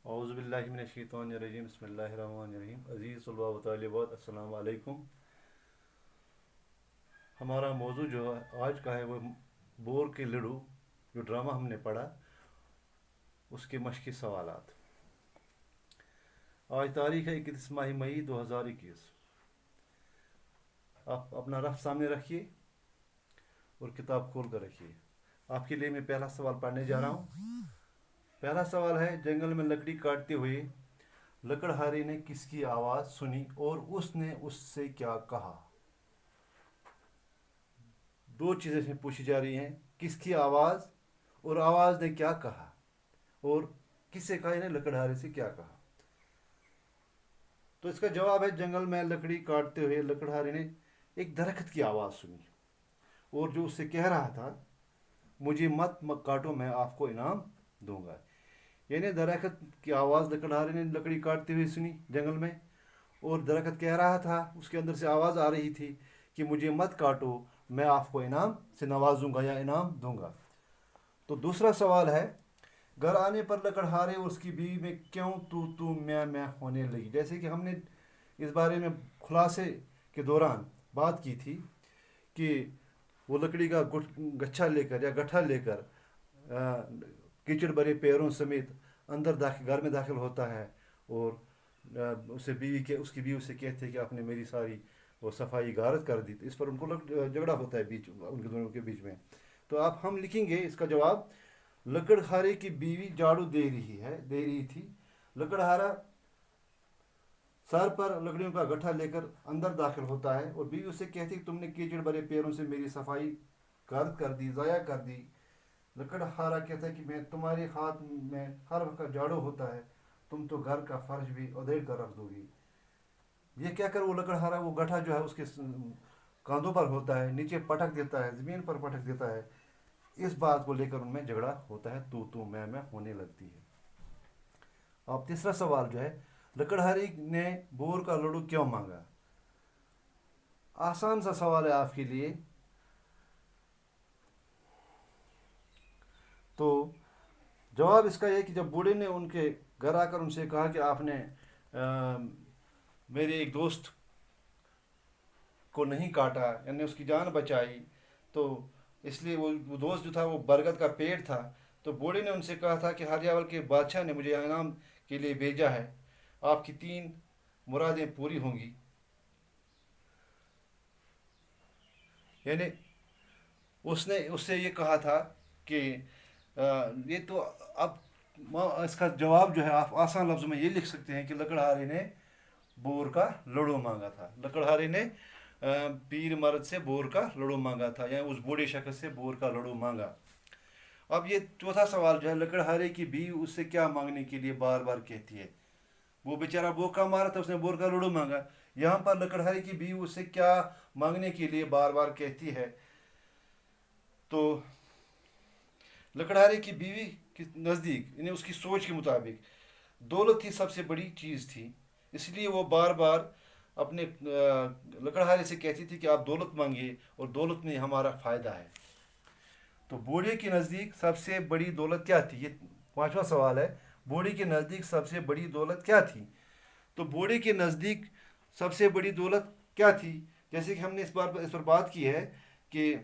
اعوذ باللہ من الشیطان الرجیم بسم اللہ الرحمن الرحیم عزیز طلباء و طالبات السلام علیکم. ہمارا موضوع جو آج کا ہے وہ بور کے لڈو جو ڈرامہ ہم نے پڑھا اس کے مشقی سوالات. آج تاریخ ہے 31 ماہ مئی 2021. آپ اپنا رف سامنے رکھیے اور کتاب کھول کر رکھیے. آپ کے لیے میں پہلا سوال پڑھنے جا رہا ہوں. پہلا سوال ہے جنگل میں لکڑی کاٹتے ہوئے لکڑہارے نے کس کی آواز سنی اور اس نے اس سے کیا کہا؟ دو چیزیں سے پوچھی جا رہی ہیں، کس کی آواز اور آواز نے کیا کہا، اور کس سے کہا انہیں لکڑہارے سے کیا کہا. تو اس کا جواب ہے جنگل میں لکڑی کاٹتے ہوئے لکڑہارے نے ایک درخت کی آواز سنی اور جو اس سے کہہ رہا تھا مجھے مت کاٹو میں آپ کو انعام دوں گا. یعنی درخت کی آواز لکڑہارے نے لکڑی کاٹتے ہوئے سنی جنگل میں، اور درخت کہہ رہا تھا، اس کے اندر سے آواز آ رہی تھی کہ مجھے مت کاٹو میں آپ کو انعام سے نوازوں گا یا انعام دوں گا. تو دوسرا سوال ہے گھر آنے پر لکڑہارے اور اس کی بیوی میں کیوں تو میں ہونے لگی. جیسے کہ ہم نے اس بارے میں خلاصے کے دوران بات کی تھی کہ وہ لکڑی کا گچھا لے کر یا گٹھا لے کر کیچڑ بھرے پیروں سمیت اندر گھر میں داخل ہوتا ہے، اور اس کی بیوی سے کہتے ہیں کہ آپ نے میری ساری وہ صفائی غارت کر دی. اس پر ان کو جھگڑا ہوتا ہے ان کے دونوں کے بیچ میں. تو آپ ہم لکھیں گے اس کا جواب لکڑہارے کی بیوی جھاڑو دے رہی تھی. لکڑہارا سر پر لکڑیوں کا گٹھا لے کر اندر داخل ہوتا ہے اور بیوی اسے کہتی کہ تم نے کیچڑ بھرے پیروں سے میری صفائی غارت کر دی، ضائع کر دی. لکڑہارا کہتا ہے کہ میں تمہارے ہاتھ میں ہر وقت جھاڑو ہوتا ہے، تم تو گھر کا فرش بھی ادھیڑ کر رکھ دو گی. یہ کہہ کر وہ لکڑہارا وہ گٹھا جو ہے اس کے کاندھوں پر ہوتا ہے، نیچے پٹک دیتا ہے، زمین پر پٹک دیتا ہے. اس بات کو لے کر ان میں جھگڑا ہوتا ہے، تو میں ہونے لگتی ہے. اب تیسرا سوال جو ہے لکڑہاری نے بور کا لڈو کیوں مانگا. آسان سا سوال ہے آپ کے لیے. تو جواب اس کا یہ کہ جب بوڑھے نے ان کے گھر آ کر ان سے کہا کہ آپ نے میرے ایک دوست کو نہیں کاٹا، یعنی اس کی جان بچائی، تو اس لیے وہ دوست جو تھا وہ برگد کا پیڑ تھا. تو بوڑھے نے ان سے کہا تھا کہ ہریاول کے بادشاہ نے مجھے انعام کے لیے بھیجا ہے، آپ کی 3 مرادیں پوری ہوں گی. یعنی اس نے اس سے یہ کہا تھا کہ یہ تو اب اس کا جواب جو ہے آپ آسان لفظوں میں یہ لکھ سکتے ہیں کہ لکڑہارے نے بور کا لڑو مانگا تھا. لکڑہارے نے پیر مرد سے بور کا لڑو مانگا تھا، یا اس بوڑھے شخص سے بور کا لڑو مانگا. اب یہ چوتھا سوال جو ہے لکڑہارے کی بیوی اس سے کیا مانگنے کے لیے بار بار کہتی ہے. وہ بیچارہ بوکا مارا تھا، اس نے بور کا لڑو مانگا. یہاں پر لکڑہارے کی بیوی اس سے کیا مانگنے کے لیے بار بار کہتی ہے. تو لکڑہارے کی بیوی کے نزدیک، یعنی اس کی سوچ کے مطابق دولت ہی سب سے بڑی چیز تھی، اس لیے وہ بار بار اپنے لکڑہارے سے کہتی تھی کہ آپ دولت مانگیے اور دولت میں ہمارا فائدہ ہے. تو بوڑھے کے نزدیک سب سے بڑی دولت کیا تھی؟ یہ 5واں سوال ہے. بوڑھے کے نزدیک سب سے بڑی دولت کیا تھی؟ تو بوڑھے کے نزدیک سب سے بڑی دولت کیا تھی؟ جیسے کہ ہم نے اس پر بات کی ہے کہ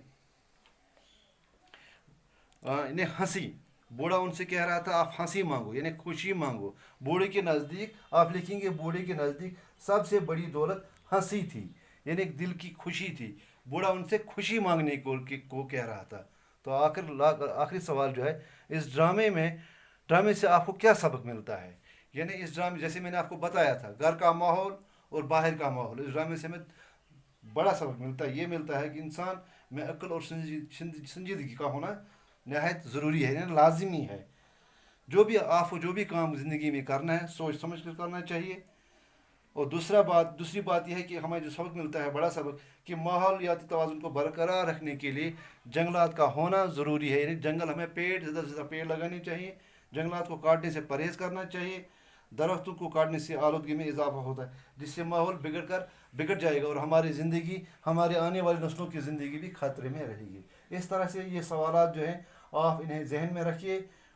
انہیں ہنسی، بوڑھا ان سے کہہ رہا تھا آپ ہنسی مانگو، یعنی خوشی مانگو. بوڑھے کے نزدیک آپ لکھیں گے بوڑھے کے نزدیک سب سے بڑی دولت ہنسی تھی، یعنی دل کی خوشی تھی. بوڑھا ان سے خوشی مانگنے کو کہہ رہا تھا. تو آخری سوال جو ہے اس ڈرامے سے آپ کو کیا سبق ملتا ہے. یعنی اس ڈرامے جیسے میں نے آپ کو بتایا تھا گھر کا ماحول اور باہر کا ماحول، اس ڈرامے سے ہمیں بڑا سبق ملتا ہے. یہ ملتا ہے کہ انسان میں عقل اور سنجیدگی کا ہونا نہایت ضروری ہے، یعنی لازمی ہے. جو بھی کام زندگی میں کرنا ہے سوچ سمجھ کر کرنا چاہیے. اور دوسری بات یہ ہے کہ ہمیں جو سبق ملتا ہے بڑا سبق کہ ماحولیاتی توازن کو برقرار رکھنے کے لیے جنگلات کا ہونا ضروری ہے. یعنی جنگل ہمیں زیادہ سے زیادہ پیڑ لگانے چاہیے، جنگلات کو کاٹنے سے پرہیز کرنا چاہیے. درختوں کو کاٹنے سے آلودگی میں اضافہ ہوتا ہے، جس سے ماحول بگڑ جائے گا اور ہماری زندگی، ہمارے آنے والی نسلوں کی زندگی بھی خطرے میں رہے گی. اس طرح سے یہ سوالات جو ہیں آپ انہیں ذہن میں رکھیے